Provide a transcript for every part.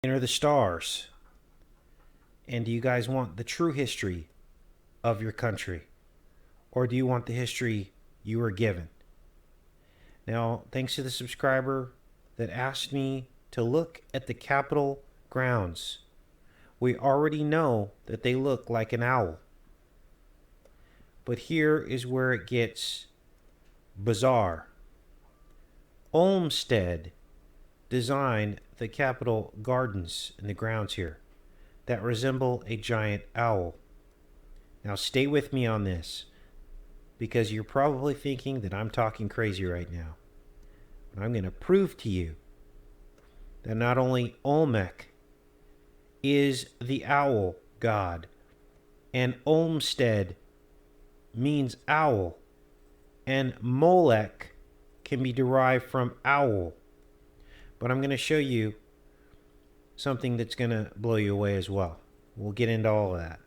Enter the stars. And do you guys want the true history of your country? Or do you want the history you were given? Now, thanks to the subscriber that asked me to look at the Capitol grounds, we already know that they look like an owl. But here is where it gets bizarre. Olmsted designed the Capitol gardens in the grounds here that resemble a giant owl. Now stay with me on this, because you're probably thinking that I'm talking crazy right now. But I'm going to prove to you that not only Olmec is the owl god, and Olmsted means owl, and MOLECH can be derived from owl. But I'm going to show you something that's going to blow you away as well. We'll get into all of that.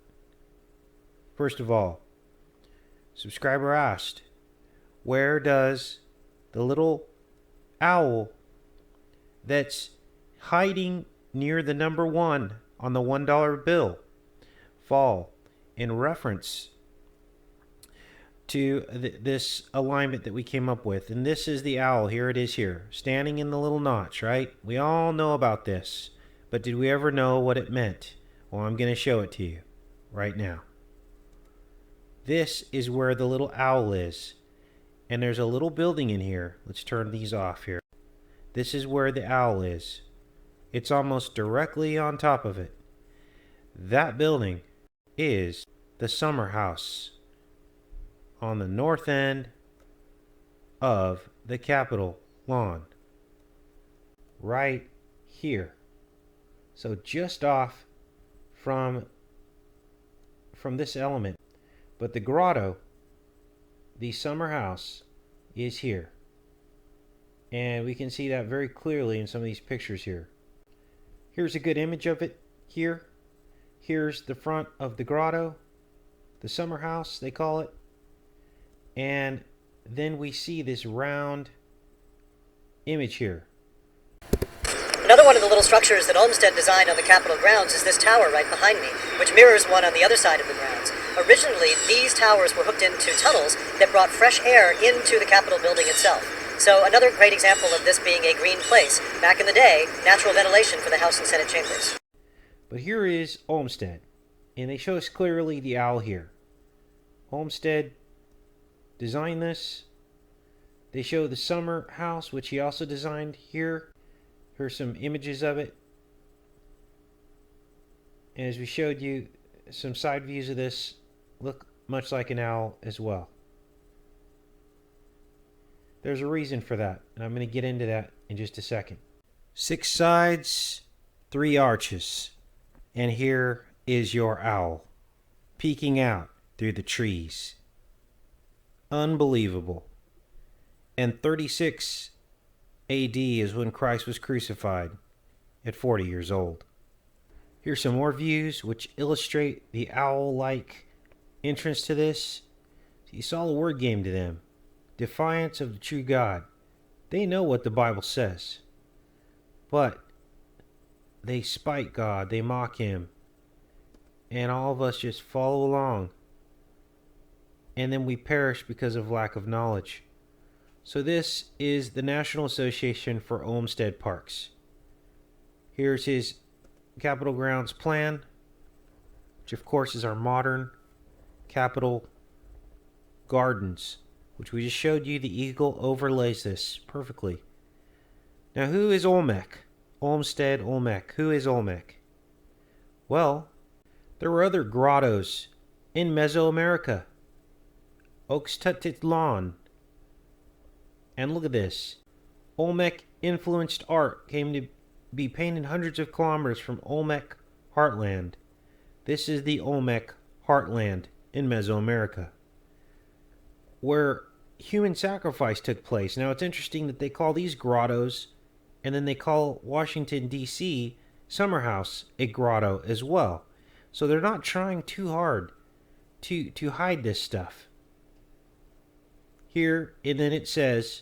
First of all, subscriber asked, where does the little owl that's hiding near the number 1 on the $1 bill fall, in reference to this alignment that we came up with? And this is the owl. Here it is here, standing in the little notch, right? We all know about this, but did we ever know what it meant? Well, I'm going to show it to you right now. This is where the little owl is. And there's a little building in here. Let's turn these off here. This is where the owl is. It's almost directly on top of it. That building is the summer house on the north end of the Capitol lawn. Right here. So just off from this element. But the grotto, the summer house, is here. And we can see that very clearly in some of these pictures here. Here's a good image of it here. Here's the front of the grotto, the summer house, they call it. And then we see this round image here. Another one of the little structures that Olmsted designed on the Capitol grounds is this tower right behind me, which mirrors one on the other side of the grounds. Originally, these towers were hooked into tunnels that brought fresh air into the Capitol building itself. So another great example of this being a green place. Back in the day, natural ventilation for the House and Senate chambers. But here is Olmsted, and they show us clearly the owl here. Olmsted designed this. They show the summer house, which he also designed here. Here's some images of it. And as we showed you, some side views of this look much like an owl as well. There's a reason for that, and I'm going to get into that in just a second. 6 sides, 3 arches. And here is your owl, peeking out through the trees. Unbelievable. And 36 AD is when Christ was crucified at 40 years old. Here's some more views which illustrate the owl-like entrance to this. You saw the word game to them. Defiance of the true God. They know what the Bible says. But they spite God. They mock Him. And all of us just follow along. And then we perish because of lack of knowledge. So this is the National Association for Olmsted Parks. Here's his Capitol grounds plan, which of course is our modern Capitol gardens, which we just showed you. The eagle overlays this perfectly. Now, who is Olmec? Olmsted, Olmec. Who is Olmec? Well, there were other grottos in Mesoamerica. Oxtitlan. And look at this. Olmec influenced art came to be painted hundreds of kilometers from Olmec heartland. This is the Olmec heartland in Mesoamerica, where human sacrifice took place. Now, it's interesting that they call these grottos, and then they call Washington, D.C. Summer House a grotto as well. So they're not trying too hard to hide this stuff. Here, and then it says,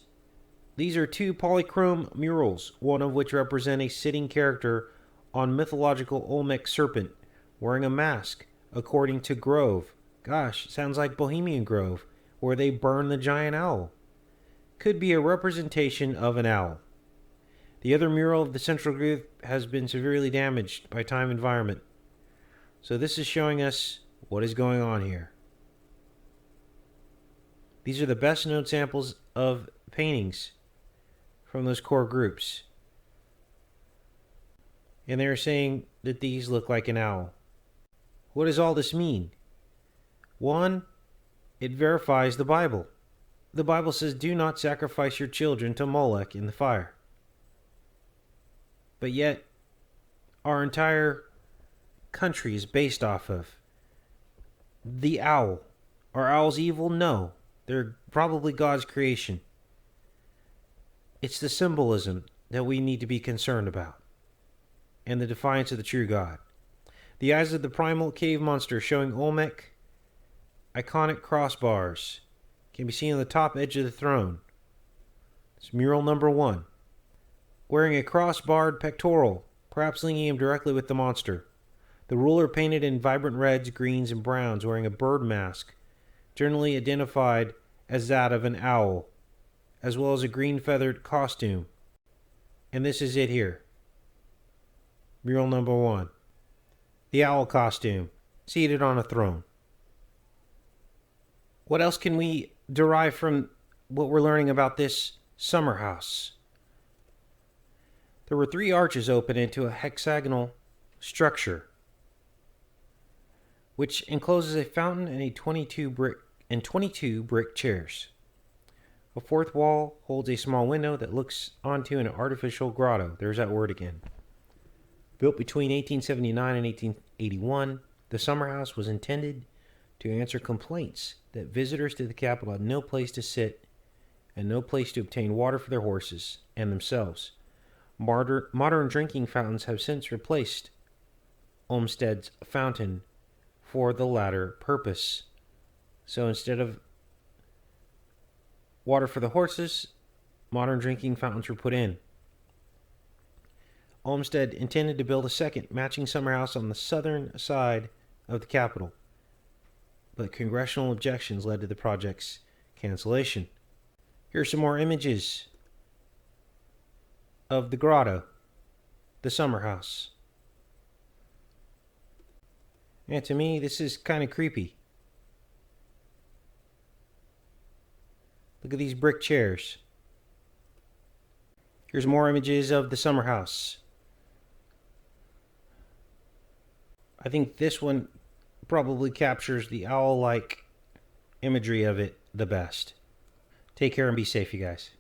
these are 2 polychrome murals, one of which represent a sitting character on mythological Olmec serpent wearing a mask, according to Grove. Gosh, sounds like Bohemian Grove, where they burn the giant owl. Could be a representation of an owl. The other mural of the central group has been severely damaged by time environment. So this is showing us what is going on here. These are the best known samples of paintings from those core groups. And they're saying that these look like an owl. What does all this mean? One, it verifies the Bible. The Bible says, do not sacrifice your children to Molech in the fire. But yet, our entire country is based off of the owl. Are owls evil? No. They're probably God's creation. It's the symbolism that we need to be concerned about, and the defiance of the true God. The eyes of the primal cave monster showing Olmec iconic crossbars can be seen on the top edge of the throne. It's mural number 1. Wearing a cross-barred pectoral, perhaps linking him directly with the monster. The ruler painted in vibrant reds, greens, and browns, wearing a bird mask, generally identified as that of an owl, as well as a green feathered costume. And this is it here. Mural number 1. The owl costume, seated on a throne. What else can we derive from what we're learning about this summer house? There were 3 arches open into a hexagonal structure, which encloses a fountain and 22 brick chairs. A 4th wall holds a small window that looks onto an artificial grotto. There's that word again. Built between 1879 and 1881, the summer house was intended to answer complaints that visitors to the capital had no place to sit and no place to obtain water for their horses and themselves. Modern drinking fountains have since replaced Olmsted's fountain for the latter purpose. So instead of water for the horses, modern drinking fountains were put in. Olmsted intended to build a second matching summer house on the southern side of the capital, but congressional objections led to the project's cancellation. Here are some more images of the grotto, the summer house. And to me, this is kind of creepy. Look at these brick chairs. Here's more images of the summer house. I think this one probably captures the owl-like imagery of it the best. Take care and be safe, you guys.